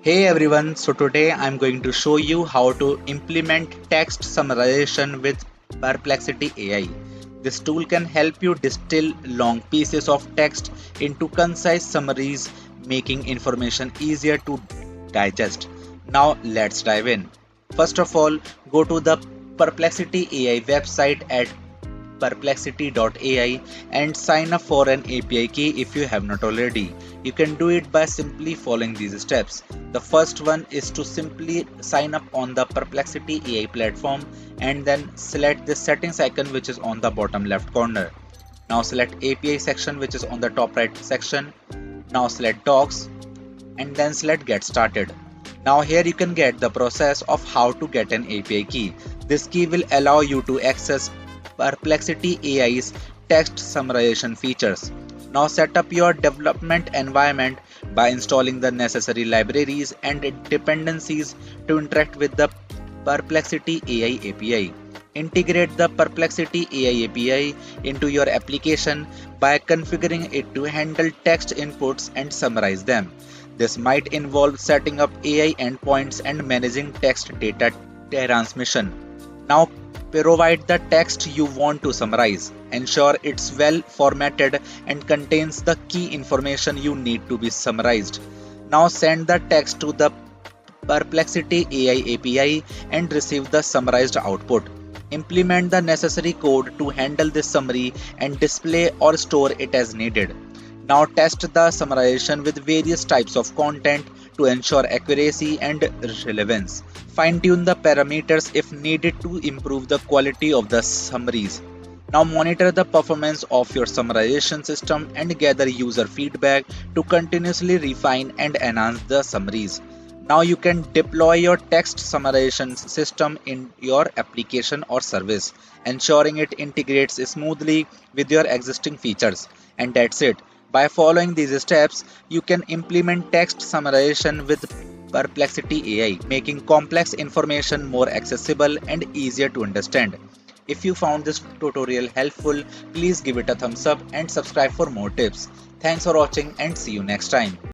Hey everyone, so today I'm going to show you how to implement text summarization with Perplexity AI. This tool can help you distill long pieces of text into concise summaries, making information easier to digest. Now let's dive in. First of all, go to the Perplexity AI website at perplexity.ai and sign up for an API key if you have not already. You can do it by simply following these steps. The first one is to simply sign up on the Perplexity AI platform and then select the settings icon which is on the bottom left corner. Now select API section which is on the top right section. Now select docs and then select get started. Now here you can get the process of how to get an API key. This key will allow you to access Perplexity AI's text summarization features. Now set up your development environment by installing the necessary libraries and dependencies to interact with the Perplexity AI API. Integrate the Perplexity AI API into your application by configuring it to handle text inputs and summarize them. This might involve setting up AI endpoints and managing text data transmission. Now provide the text you want to summarize. Ensure it's well formatted and contains the key information you need to be summarized. Now send the text to the Perplexity AI API and receive the summarized output. Implement the necessary code to handle this summary and display or store it as needed. Now test the summarization with various types of content to ensure accuracy and relevance. Fine-tune the parameters if needed to improve the quality of the summaries. Now monitor the performance of your summarization system and gather user feedback to continuously refine and enhance the summaries. Now you can deploy your text summarization system in your application or service, ensuring it integrates smoothly with your existing features. And that's it. By following these steps, you can implement text summarization with Perplexity AI, making complex information more accessible and easier to understand. If you found this tutorial helpful, please give it a thumbs up and subscribe for more tips. Thanks for watching and see you next time.